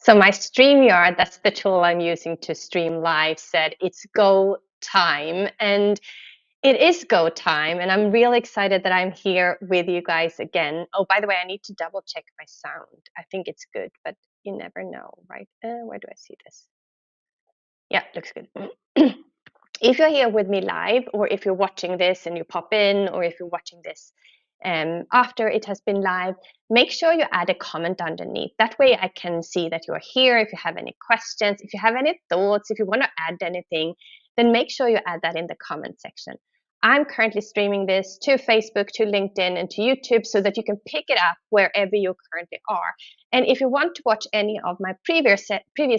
So my StreamYard, that's the tool I'm using to stream live, said it's go time. And it is go time. And I'm really excited that I'm here with you guys again. Oh, by the way, I need to double check my sound. I think it's good, but you never know, right? Where do I see this? Yeah, looks good. If you're here with me live, or if you're watching this and you pop in, or if you're watching this after it has been live, make sure you add a comment underneath. That way I can see that you're here. If you have any questions, if you have any thoughts, if you want to add anything, then make sure you add that in the comment section. I'm currently streaming this to Facebook, to LinkedIn, and to YouTube so that you can pick it up wherever you currently are. And if you want to watch any of my previous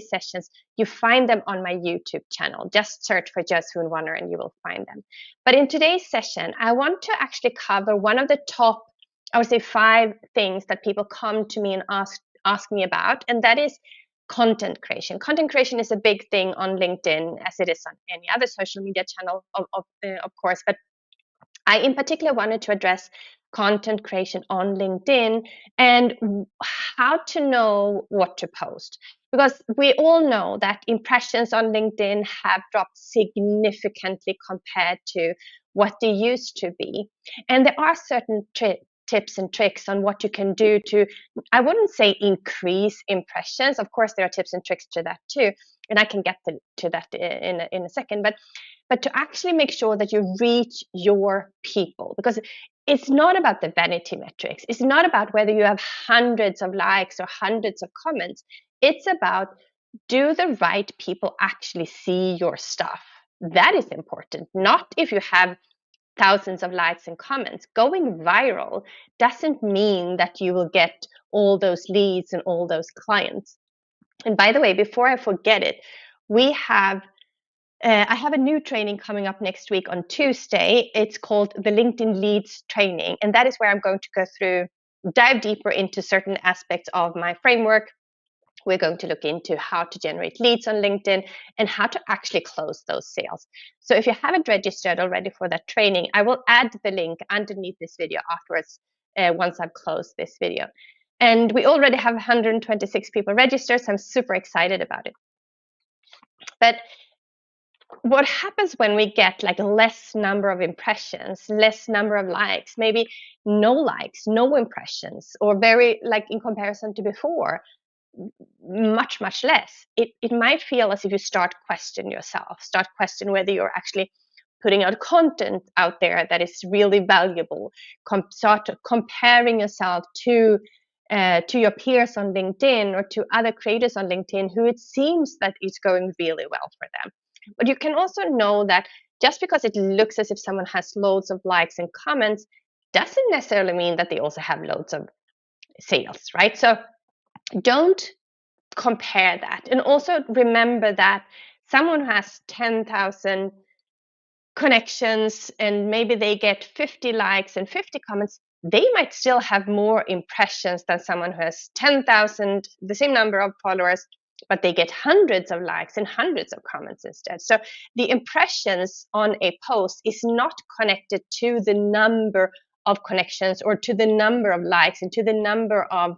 sessions, you find them on my YouTube channel. Just search for Jasmine Warner and you will find them. But in today's session, I want to actually cover one of the top, I would say, 5 things that people come to me and ask me about, and that is content creation. Content creation is a big thing on LinkedIn, as it is on any other social media channel, of course. But I, in particular, wanted to address content creation on LinkedIn and how to know what to post. Because we all know that impressions on LinkedIn have dropped significantly compared to what they used to be. And there are certain tips and tricks on what you can do to, I wouldn't say increase impressions. Of course, there are tips and tricks to that too. And I can get to that in a second. But to actually make sure that you reach your people, because it's not about the vanity metrics. It's not about whether you have hundreds of likes or hundreds of comments. It's about, do the right people actually see your stuff? That is important, not if you have thousands of likes and comments. Going viral doesn't mean that you will get all those leads and all those clients. And by the way, before I forget it, I have a new training coming up next week on Tuesday. It's called the LinkedIn Leads Training. And that is where I'm going to dive deeper into certain aspects of my framework. We're going to look into how to generate leads on LinkedIn and how to actually close those sales. So if you haven't registered already for that training, I will add the link underneath this video afterwards once I've closed this video. And we already have 126 people registered, so I'm super excited about it. But what happens when we get like a less number of impressions, less number of likes, maybe no likes, no impressions, or very, like, in comparison to before, much less, it might feel as if you start question yourself, start question whether you're actually putting out content out there that is really valuable, start comparing yourself to your peers on LinkedIn or to other creators on LinkedIn who it seems that it's going really well for them. But you can also know that just because it looks as if someone has loads of likes and comments doesn't necessarily mean that they also have loads of sales, right? So don't compare that. And also remember that someone who has 10,000 connections and maybe they get 50 likes and 50 comments, they might still have more impressions than someone who has 10,000, the same number of followers, but they get hundreds of likes and hundreds of comments instead. So the impressions on a post is not connected to the number of connections or to the number of likes and to the number of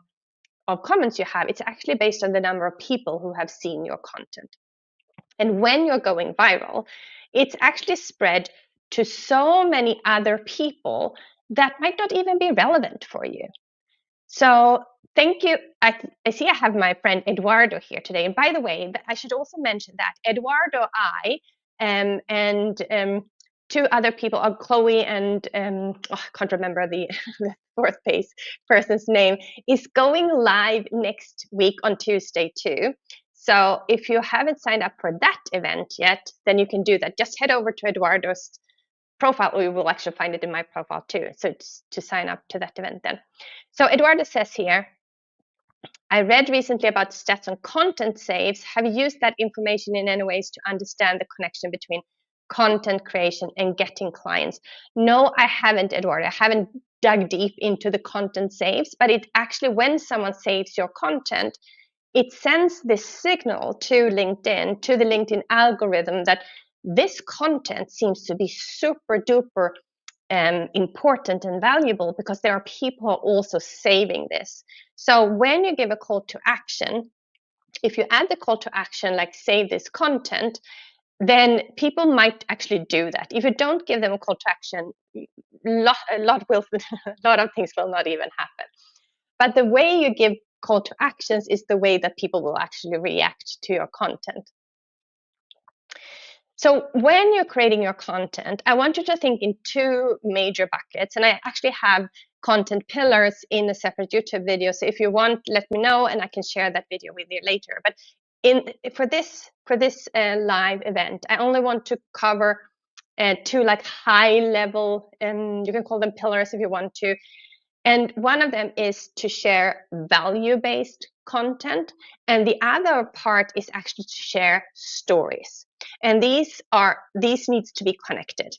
comments you have. It's actually based on the number of people who have seen your content. And when you're going viral, it's actually spread to so many other people that might not even be relevant for you. So thank you. I see I have my friend Eduardo here today. And by the way, I should also mention that Eduardo, and 2 other people, Chloe and I can't remember the fourth person's name, is going live next week on Tuesday too. So if you haven't signed up for that event yet, then you can do that. Just head over to Eduardo's profile, or you will actually find it in my profile too. So to sign up to that event then. So Eduardo says here, I read recently about stats on content saves. Have you used that information in any ways to understand the connection between content creation and getting clients? No, I haven't, Eduardo. I haven't dug deep into the content saves, but it actually, when someone saves your content, it sends this signal to LinkedIn, to the LinkedIn algorithm, that this content seems to be super duper important and valuable because there are people who are also saving this. So when you give a call to action, if you add the call to action, like save this content, then people might actually do that. If you don't give them a call to action, a lot of things will not even happen. But the way you give call to actions is the way that people will actually react to your content. So when you're creating your content, I want you to think in two major buckets. And I actually have content pillars in a separate YouTube video. So if you want, let me know and I can share that video with you later. But for this live event, I only want to cover two like high level, and you can call them pillars if you want to. And one of them is to share value-based content. And the other part is actually to share stories. And these needs to be connected.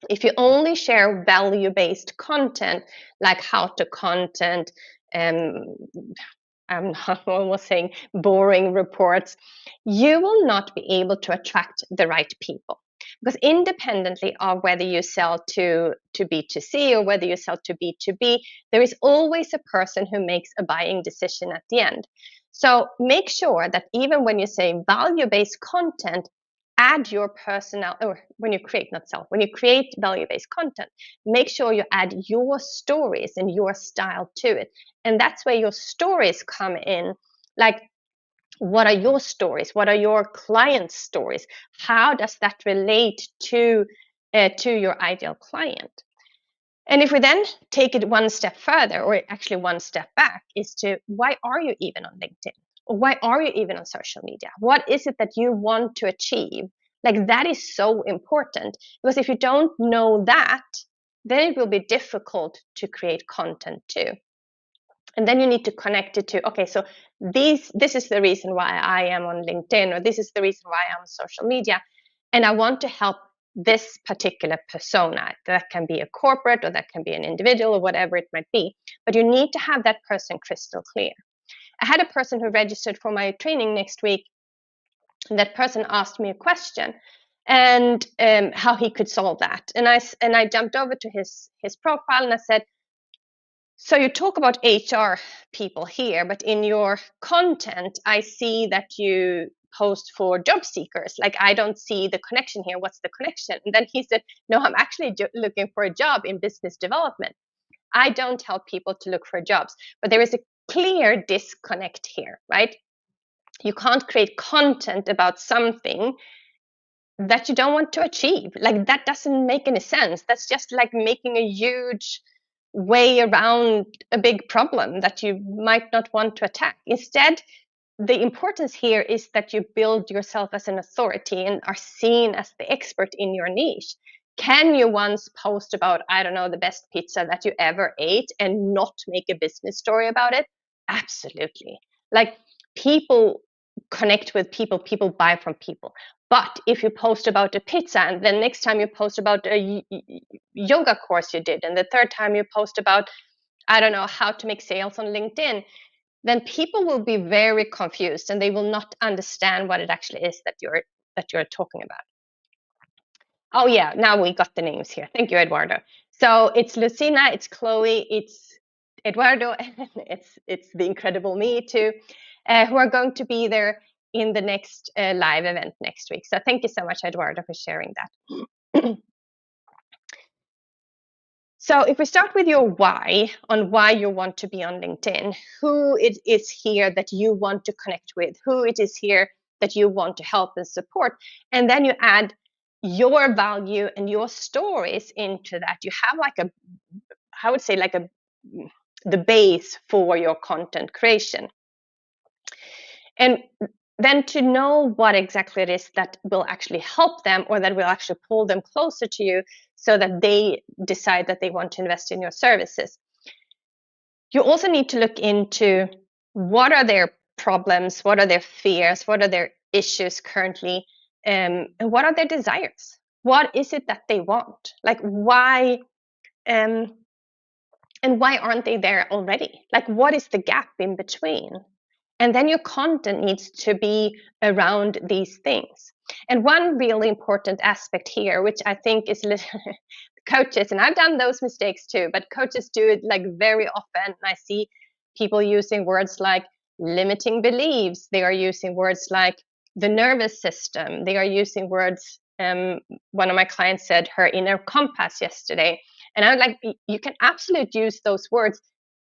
If you only share value-based content, like how to content, I'm almost saying boring reports, you will not be able to attract the right people. Because independently of whether you sell to B2C or whether you sell to B2B, there is always a person who makes a buying decision at the end. So make sure that even when you say value-based content, add your personal, or when you create, not sell, when you create value-based content, make sure you add your stories and your style to it. And that's where your stories come in. Like, what are your stories? What are your clients' stories? How does that relate to your ideal client? And if we then take it one step further, or actually one step back, is to why are you even on LinkedIn? Or why are you even on social media? What is it that you want to achieve? Like, that is so important, because if you don't know that, then it will be difficult to create content too. And then you need to connect it to, okay, so this is the reason why I am on LinkedIn, or this is the reason why I'm on social media. And I want to help this particular persona. That can be a corporate, or that can be an individual, or whatever it might be. But you need to have that person crystal clear. I had a person who registered for my training next week. And that person asked me a question, and how he could solve that. And I jumped over to his profile and I said, so you talk about HR people here, but in your content, I see that you post for job seekers. Like, I don't see the connection here. What's the connection? And then he said, no, I'm actually looking for a job in business development. I don't help people to look for jobs, but there is a clear disconnect here, right? You can't create content about something that you don't want to achieve. Like, that doesn't make any sense. That's just like making a huge way around a big problem that you might not want to attack. Instead, the importance here is that you build yourself as an authority and are seen as the expert in your niche. Can you once post about, I don't know, the best pizza that you ever ate and not make a business story about it? Absolutely. Like, people connect with people, people buy from people. But if you post about a pizza, and then next time you post about a yoga course you did, and the third time you post about, I don't know, how to make sales on LinkedIn, then people will be very confused and they will not understand what it actually is that you're talking about. Oh yeah, now we got the names here. Thank you, Eduardo. So it's Lucina, it's Chloe, it's Eduardo, and it's the incredible me too, who are going to be there in the next live event next week. So thank you so much, Eduardo, for sharing that. So if we start with your why, on why you want to be on LinkedIn, who it is here that you want to connect with, who it is here that you want to help and support, and then you add your value and your stories into that. You have like a, I would say, like the base for your content creation. And then to know what exactly it is that will actually help them, or that will actually pull them closer to you so that they decide that they want to invest in your services. You also need to look into what are their problems, what are their fears, what are their issues currently, and what are their desires? What is it that they want? Like, why, and why aren't they there already? Like, what is the gap in between? And then your content needs to be around these things. And one really important aspect here, which I think is coaches, and I've done those mistakes too, but coaches do it like very often. I see people using words like limiting beliefs. They are using words like the nervous system. They are using words. One of my clients said her inner compass yesterday. And I was like, you can absolutely use those words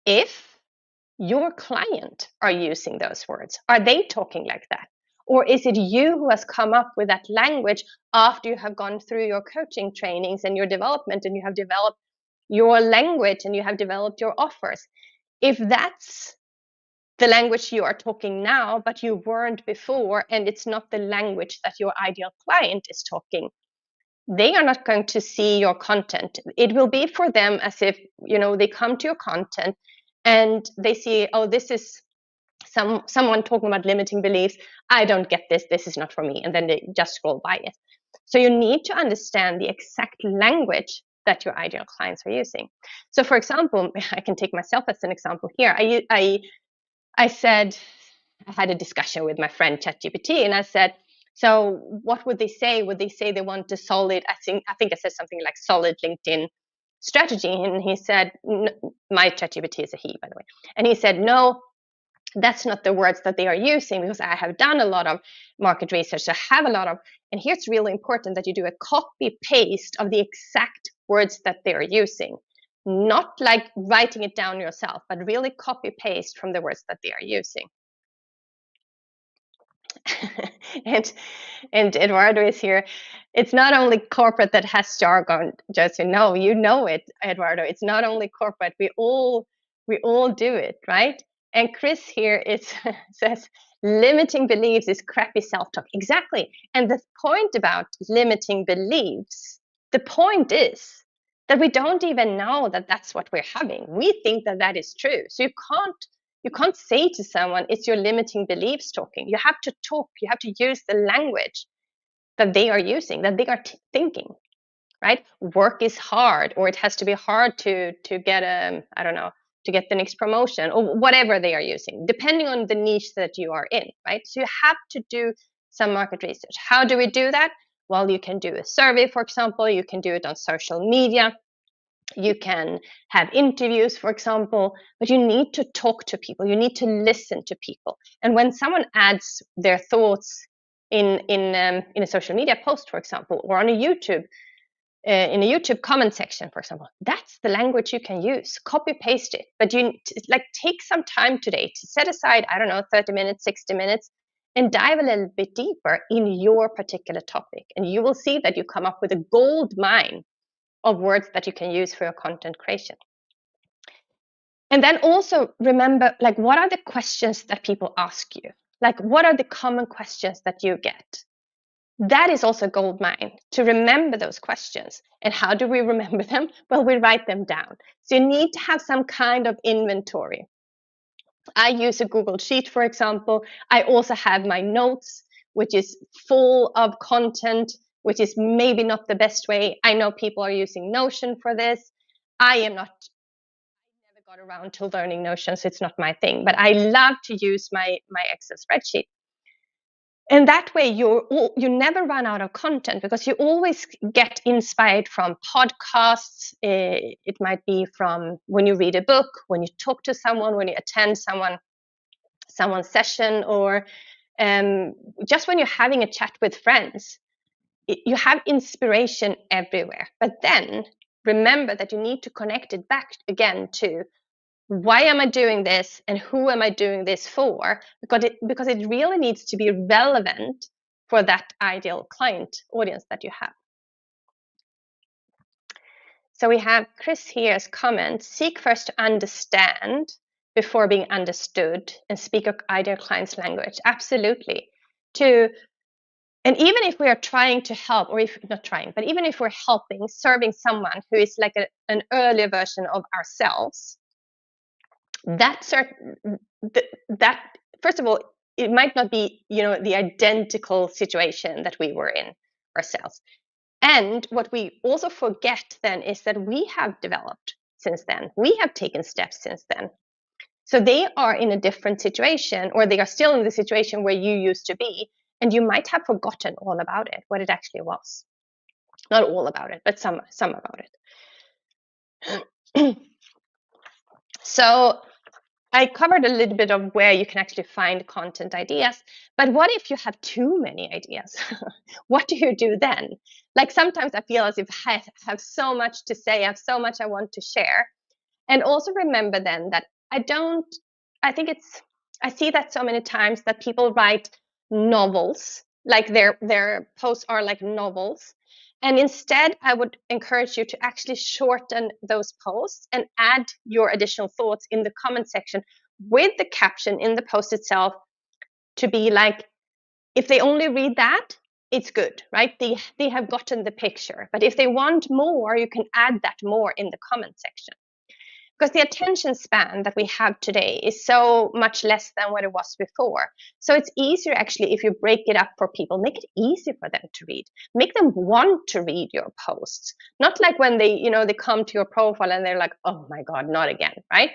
if your client are using those words. Are they talking like that? Or is it you who has come up with that language after you have gone through your coaching trainings and your development, and you have developed your language and you have developed your offers? If that's the language you are talking now, but you weren't before, and it's not the language that your ideal client is talking, they are not going to see your content. It will be for them as if, they come to your content and they see, oh, this is someone talking about limiting beliefs. I don't get this. This is not for me. And then they just scroll by it. So you need to understand the exact language that your ideal clients are using. So for example, I can take myself as an example here. I said, I had a discussion with my friend ChatGPT, and I said, so what would they say? Would they say they want a solid, I think I said something like solid LinkedIn strategy. And he said, my ChatGPT is a he, by the way. And he said, no, that's not the words that they are using, because I have done a lot of market research. I have a lot of, and here's really important that you do a copy paste of the exact words that they are using. Not like writing it down yourself, but really copy paste from the words that they are using. and Eduardo is here. It's not only corporate that has jargon, just you know it, Eduardo. It's not only corporate. We all do it, right? And Chris here says limiting beliefs is crappy self-talk. Exactly. And the point about limiting beliefs, the point is that we don't even know that that's what we're having. We think that that is true. So you can't say to someone, it's your limiting beliefs talking. You have to talk, you have to use the language that they are using, that they are thinking, right? Work is hard, or it has to be hard to get to get the next promotion, or whatever they are using, depending on the niche that you are in, right? So you have to do some market research. How do we do that? Well, you can do a survey, for example. You can do it on social media. You can have interviews, for example, but you need to talk to people. You need to listen to people. And when someone adds their thoughts in a social media post, for example, or on a YouTube, in a YouTube comment section, for example, that's the language you can use. Copy paste it, but you take some time today to set aside, 30 minutes, 60 minutes, and dive a little bit deeper in your particular topic, and you will see that you come up with a gold mine of words that you can use for your content creation. And then also remember, what are the questions that people ask you? What are the common questions that you get? That is also a gold mine, to remember those questions. And how do we remember them? Well, we write them down. So you need to have some kind of inventory. I use a Google Sheet, for example. I also have my notes, which is full of content, which is maybe not the best way. I know people are using Notion for this. I never got around to learning Notion, so it's not my thing. But I love to use my Excel spreadsheet. And that way you never run out of content, because you always get inspired from podcasts. It might be from when you read a book, when you talk to someone, when you attend someone's session, or just when you're having a chat with friends. You have inspiration everywhere. But then remember that you need to connect it back again to, why am I doing this and who am I doing this for? Because it really needs to be relevant for that ideal client audience that you have. So we have Chris here's comment: seek first to understand before being understood, and speak your ideal client's language. Absolutely. And even if we are trying to help, or if not trying, but even if we're helping, serving someone who is like an earlier version of ourselves, that first of all, it might not be the identical situation that we were in ourselves. And what we also forget then is that we have developed since then. We have taken steps since then. So they are in a different situation, or they are still in the situation where you used to be, and you might have forgotten all about it, what it actually was. Not all about it, but some about it. So I covered a little bit of where you can actually find content ideas, but what if you have too many ideas? What do you do then? Like sometimes I feel as if I have so much to say, I have so much I want to share. And also remember then that I think I see that so many times that people write novels, like their posts are like novels. And instead, I would encourage you to actually shorten those posts and add your additional thoughts in the comment section with the caption in the post itself to be like, if they only read that, it's good, right? They have gotten the picture. But if they want more, you can add that more in the comment section. Because the attention span that we have today is so much less than what it was before. So it's easier actually if you break it up for people, make it easy for them to read, make them want to read your posts. Not like when they come to your profile and they're like, oh my God, not again, right?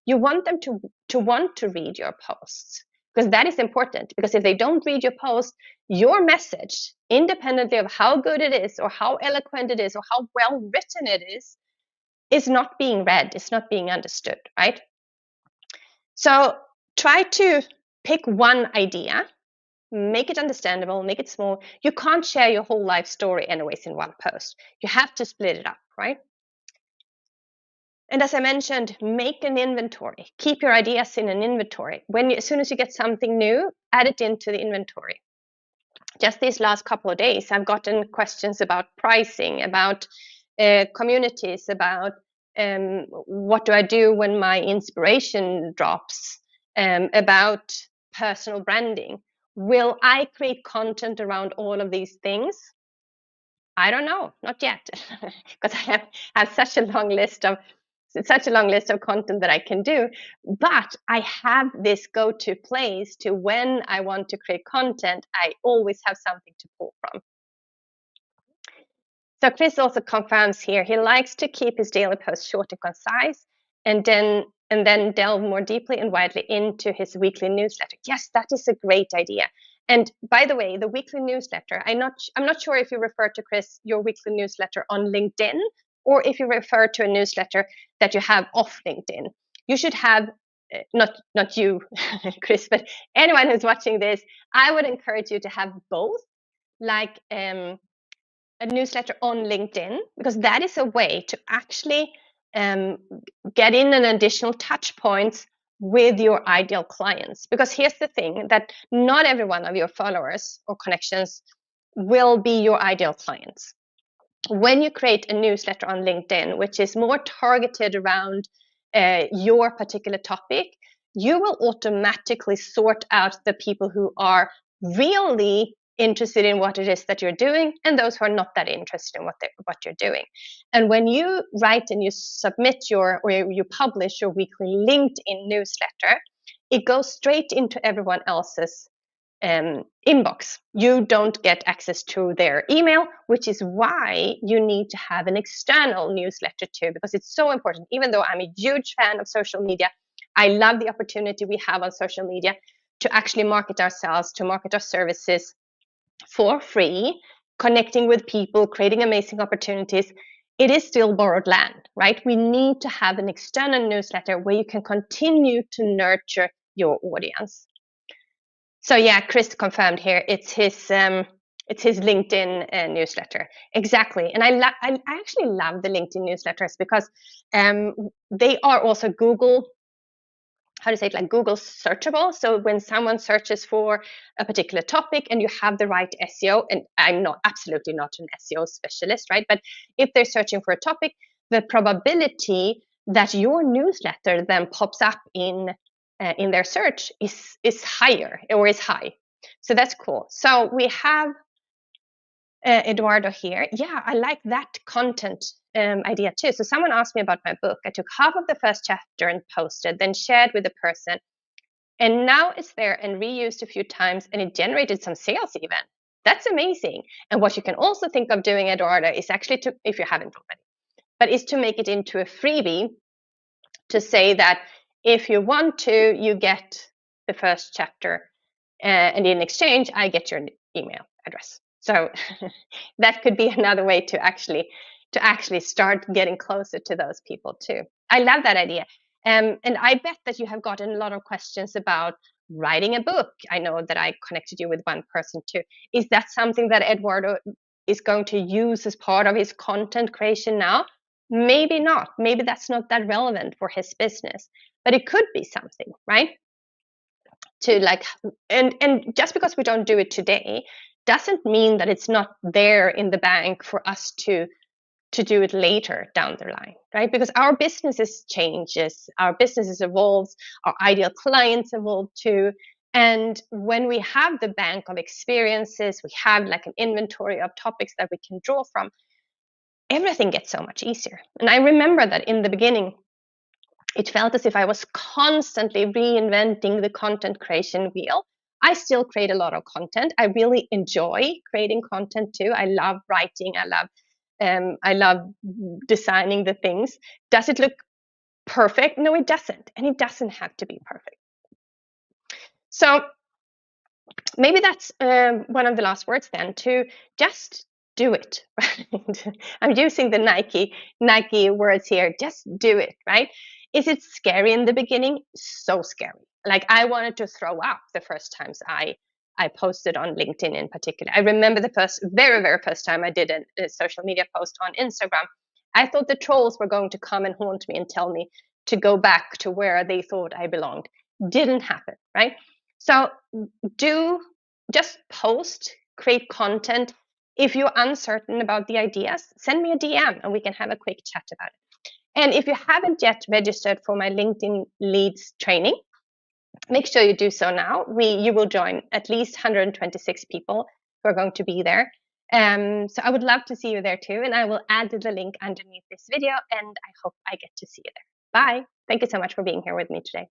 You want them to want to read your posts, because that is important. Because if they don't read your post, your message, independently of how good it is or how eloquent it is or how well written it is not being read, it's not being understood, right? So try to pick one idea, make it understandable, make it small. You can't share your whole life story anyways in one post. You have to split it up, right? And as I mentioned, make an inventory. Keep your ideas in an inventory. As soon as you get something new, add it into the inventory. Just these last couple of days, I've gotten questions about pricing, about communities, about what do I do when my inspiration drops, about personal branding. Will I create content around all of these things? I don't know, not yet, because I have such a long list of content that I can do. But I have this go-to place to when I want to create content, I always have something to pull from. So Chris also confirms here he likes to keep his daily posts short and concise, and then delve more deeply and widely into his weekly newsletter. Yes, that is a great idea. And by the way, the weekly newsletter, I'm not sure if you refer to, Chris, your weekly newsletter on LinkedIn, or if you refer to a newsletter that you have off LinkedIn. You should have, not you, Chris, but anyone who's watching this, I would encourage you to have both, like a newsletter on LinkedIn, because that is a way to actually get in an additional touch points with your ideal clients. Because here's the thing, that not every one of your followers or connections will be your ideal clients. When you create a newsletter on LinkedIn, which is more targeted around your particular topic, you will automatically sort out the people who are really interested in what it is that you're doing and those who are not that interested in what you're doing. And when you write and you submit or you publish your weekly LinkedIn newsletter, it goes straight into everyone else's inbox. You don't get access to their email, which is why you need to have an external newsletter too, because it's so important. Even though I'm a huge fan of social media, I love the opportunity we have on social media to actually market ourselves, to market our services for free, connecting with people, creating amazing opportunities. It is still borrowed land, right? We need to have an external newsletter where you can continue to nurture your audience. So yeah, Chris confirmed here. It's his LinkedIn newsletter, exactly. And I actually love the LinkedIn newsletters because they are also Google, how to say it, like Google searchable. So when someone searches for a particular topic and you have the right SEO, and I'm absolutely not an SEO specialist, right? But if they're searching for a topic, the probability that your newsletter then pops up in their search is higher, or is high. So that's cool. So we have Eduardo here. Yeah, I like that content idea too. So someone asked me about my book. I took half of the first chapter and posted, then shared with the person. And now it's there and reused a few times, and it generated some sales even. That's amazing. And what you can also think of doing, Eduardo, is actually to, if you haven't already, but is to make it into a freebie, to say that if you want to, you get the first chapter, and in exchange, I get your email address. So that could be another way to actually start getting closer to those people too. I love that idea. And I bet that you have gotten a lot of questions about writing a book. I know that I connected you with one person too. Is that something that Eduardo is going to use as part of his content creation now? Maybe not. Maybe that's not that relevant for his business, but it could be something, right? To like, and just because we don't do it today doesn't mean that it's not there in the bank for us to do it later down the line, right? Because our businesses changes, our businesses evolves, our ideal clients evolve too. And when we have the bank of experiences, we have like an inventory of topics that we can draw from, everything gets so much easier. And I remember that in the beginning, it felt as if I was constantly reinventing the content creation wheel. I still create a lot of content. I really enjoy creating content too. I love writing. I love designing the things. Does it look perfect? No, it doesn't. And it doesn't have to be perfect. So maybe that's one of the last words then, to just do it. Right? I'm using the Nike words here. Just do it, right? Is it scary in the beginning? So scary. Like I wanted to throw up the first times I posted on LinkedIn in particular. I remember the very first time I did a social media post on Instagram. I thought the trolls were going to come and haunt me and tell me to go back to where they thought I belonged. Didn't happen, right? So do just post, create content. If you're uncertain about the ideas, send me a DM and we can have a quick chat about it. And if you haven't yet registered for my LinkedIn Leads training, make sure you do so now. You will join at least 126 people who are going to be there. So I would love to see you there too. And I will add the link underneath this video and I hope I get to see you there. Bye. Thank you so much for being here with me today.